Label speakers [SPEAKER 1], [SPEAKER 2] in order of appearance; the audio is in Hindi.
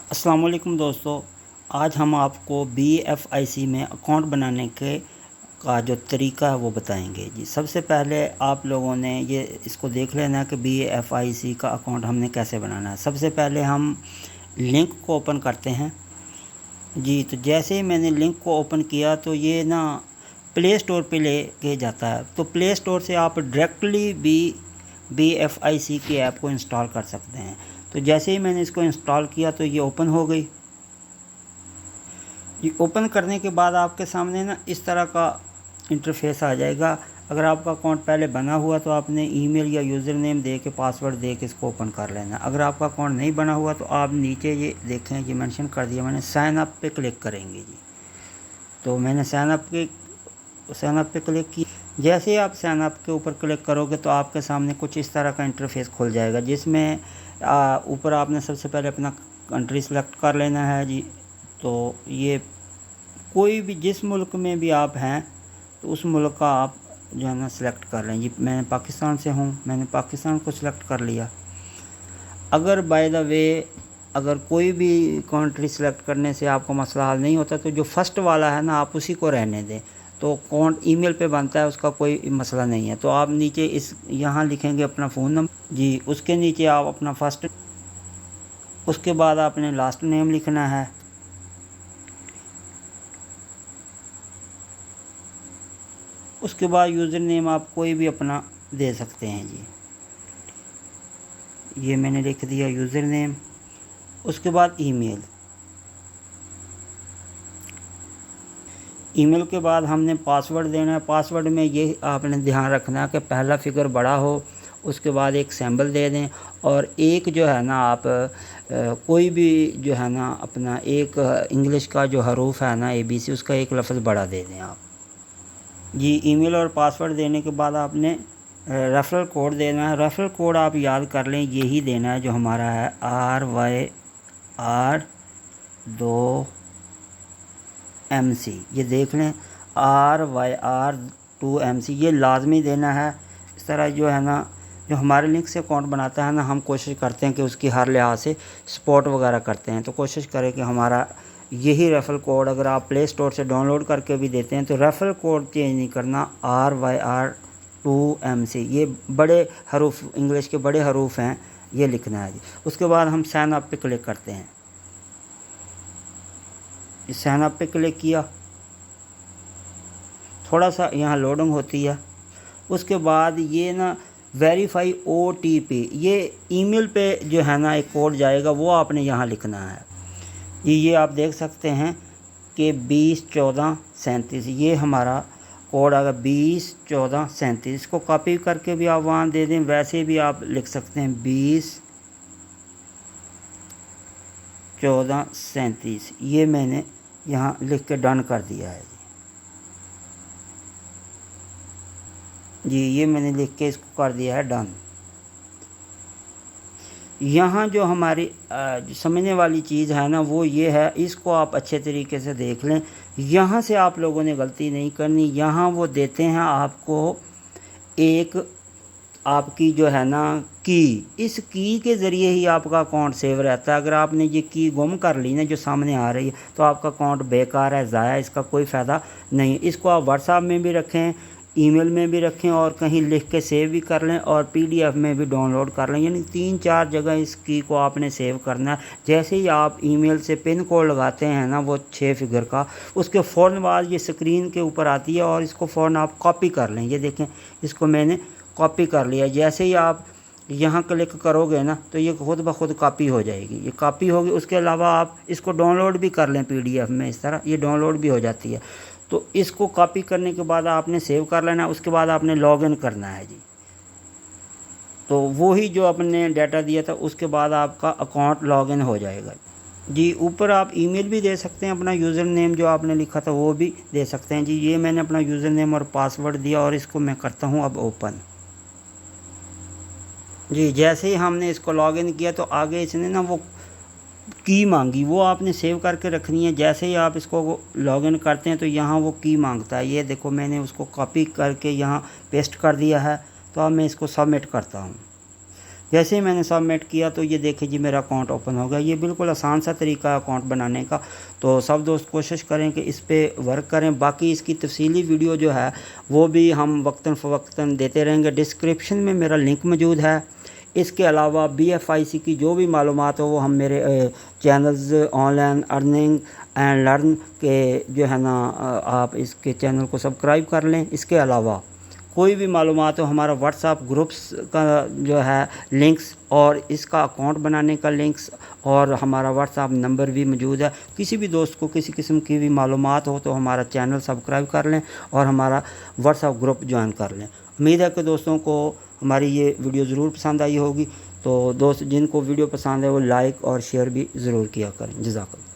[SPEAKER 1] अस्सलाम वालेकुम दोस्तों। आज हम आपको BFIC में अकाउंट बनाने के का जो तरीका है वो बताएंगे जी। सबसे पहले आप लोगों ने ये इसको देख लेना है कि BFIC का अकाउंट हमने कैसे बनाना है। सबसे पहले हम लिंक को ओपन करते हैं जी। तो जैसे ही मैंने लिंक को ओपन किया तो ये ना प्ले स्टोर पे ले के जाता है। तो प्ले स्टोर से आप डायरेक्टली BFIC की ऐप को इंस्टॉल कर सकते हैं। तो जैसे ही मैंने इसको इंस्टॉल किया तो ये ओपन हो गई। ये ओपन करने के बाद आपके सामने ना इस तरह का इंटरफेस आ जाएगा। अगर आपका अकाउंट पहले बना हुआ तो आपने ईमेल या यूज़र नेम दे के पासवर्ड दे के इसको ओपन कर लेना। अगर आपका अकाउंट नहीं बना हुआ तो आप नीचे ये देखें, ये मेंशन कर दिया मैंने, साइन अप पे क्लिक करेंगे जी। तो मैंने साइन अप पे क्लिक की। जैसे ही आप साइन अप के ऊपर क्लिक करोगे तो आपके सामने कुछ इस तरह का इंटरफेस खुल जाएगा, जिसमें ऊपर आपने सबसे पहले अपना कंट्री सेलेक्ट कर लेना है जी। तो ये कोई भी जिस मुल्क में भी आप हैं तो उस मुल्क का आप जो है ना सेलेक्ट कर लें जी। मैं पाकिस्तान से हूँ, मैंने पाकिस्तान को सिलेक्ट कर लिया। अगर बाय द वे अगर कोई भी कंट्री सेलेक्ट करने से आपको मसला हल नहीं होता तो जो फर्स्ट वाला है ना आप उसी को रहने दें। तो अकाउंट ईमेल पे बनता है, उसका कोई मसला नहीं है। तो आप नीचे इस यहाँ लिखेंगे अपना फ़ोन नंबर जी। उसके नीचे आप अपना फर्स्ट, उसके बाद आपने लास्ट नेम लिखना है। उसके बाद यूज़र नेम आप कोई भी अपना दे सकते हैं जी। ये मैंने लिख दिया यूज़र नेम। उसके बाद ईमेल के बाद हमने पासवर्ड देना है। पासवर्ड में ये आपने ध्यान रखना है कि पहला फिगर बड़ा हो, उसके बाद एक सिंबल दे दें, और एक जो है ना आप कोई भी जो है ना अपना एक इंग्लिश का जो हरूफ है ना ABC, उसका एक लफ्ज़ बड़ा दे दें आप जी। ईमेल और पासवर्ड देने के बाद आपने रेफरल कोड देना है। रेफरल कोड आप याद कर लें, यही देना है जो हमारा है RYR2MC। ये देख लें, RYR2MC, ये लाजमी देना है। इस तरह जो है ना जो हमारे लिंक से अकाउंट बनाता है ना, हम कोशिश करते हैं कि उसकी हर लिहाज से सपोर्ट वगैरह करते हैं। तो कोशिश करें कि हमारा यही रेफरल कोड, अगर आप प्ले स्टोर से डाउनलोड करके भी देते हैं तो रेफरल कोड चेंज नहीं करना, RYR2MC। ये बड़े हरूफ, इंग्लिश के बड़े हरूफ हैं, ये लिखना है जी। उसके बाद हम साइन अप पे क्लिक करते हैं। इस साइन अप पे क्लिक किया, थोड़ा सा यहाँ लोडिंग होती है। उसके बाद ये ना वेरीफाई OTP, ये ईमेल पे जो है ना एक कोड जाएगा, वो आपने यहाँ लिखना है। ये आप देख सकते हैं कि 201437, ये हमारा कोड आएगा 201437। इसको कॉपी करके भी आप वहाँ दे दें, वैसे भी आप लिख सकते हैं 201437। ये मैंने यहाँ लिख के डन कर दिया है जी। ये मैंने लिख के इसको कर दिया है डन। यहाँ जो हमारी समझने वाली चीज़ है ना वो ये है, इसको आप अच्छे तरीके से देख लें। यहाँ से आप लोगों ने गलती नहीं करनी। यहाँ वो देते हैं आपको एक आपकी जो है ना की, इस की के ज़रिए ही आपका अकाउंट सेव रहता है। अगर आपने ये की गुम कर ली ना जो सामने आ रही है तो आपका अकाउंट बेकार है, ज़ाया, इसका कोई फ़ायदा नहीं। इसको आप व्हाट्सएप में भी रखें, ईमेल में भी रखें, और कहीं लिख के सेव भी कर लें, और PDF में भी डाउनलोड कर लें। यानी 3-4 जगह इस की को आपने सेव करना है। जैसे ही आप ईमेल से पिन कोड लगाते हैं ना वो 6 फिगर का, उसके फ़ौरन बाद ये स्क्रीन के ऊपर आती है और इसको फ़ौरन आप कॉपी कर लें। ये देखें, इसको मैंने कॉपी कर लिया। जैसे ही आप यहाँ क्लिक करोगे ना तो ये खुद ब खुद कॉपी हो जाएगी। ये कॉपी होगी। उसके अलावा आप इसको डाउनलोड भी कर लें PDF में, इस तरह ये डाउनलोड भी हो जाती है। तो इसको कॉपी करने के बाद आपने सेव कर लेना। उसके बाद आपने लॉगिन करना है जी। तो वही जो आपने डाटा दिया था उसके बाद आपका अकाउंट लॉगिन हो जाएगा जी। ऊपर आप ईमेल भी दे सकते हैं, अपना यूज़र नेम जो आपने लिखा था वो भी दे सकते हैं जी। ये मैंने अपना यूज़र नेम और पासवर्ड दिया और इसको मैं करता हूँ अब ओपन जी। जैसे ही हमने इसको लॉगिन किया तो आगे इसने ना वो की मांगी, वो आपने सेव करके रखनी है। जैसे ही आप इसको लॉगिन करते हैं तो यहाँ वो की मांगता है। ये देखो, मैंने उसको कॉपी करके यहाँ पेस्ट कर दिया है। तो अब मैं इसको सबमिट करता हूँ। जैसे ही मैंने सबमिट किया तो ये देखिए जी मेरा अकाउंट ओपन हो गया। ये बिल्कुल आसान सा तरीका है अकाउंट बनाने का। तो सब दोस्त कोशिश करें कि इस पे वर्क करें। बाकी इसकी तफसीली वीडियो जो है वो भी हम वक्तन फ़वक्तन देते रहेंगे। डिस्क्रिप्शन में मेरा लिंक मौजूद है। इसके अलावा BFIC की जो भी मालूमात हो वो हम मेरे channels online earning and learn के जो है ना आप इसके चैनल को सब्सक्राइब कर लें। इसके अलावा कोई भी मालूमात हो हमारा व्हाट्सएप ग्रुप्स का जो है लिंक्स और इसका अकाउंट बनाने का लिंक्स और हमारा व्हाट्सएप नंबर भी मौजूद है। किसी भी दोस्त को किसी किस्म की भी मालूमात हो तो हमारा चैनल सब्सक्राइब कर लें और हमारा व्हाट्सएप ग्रुप ज्वाइन कर लें। उम्मीद है कि दोस्तों को हमारी ये वीडियो ज़रूर पसंद आई होगी। तो दोस्त जिनको वीडियो पसंद है वो लाइक और शेयर भी ज़रूर किया करें। जज़ाकल्लाह।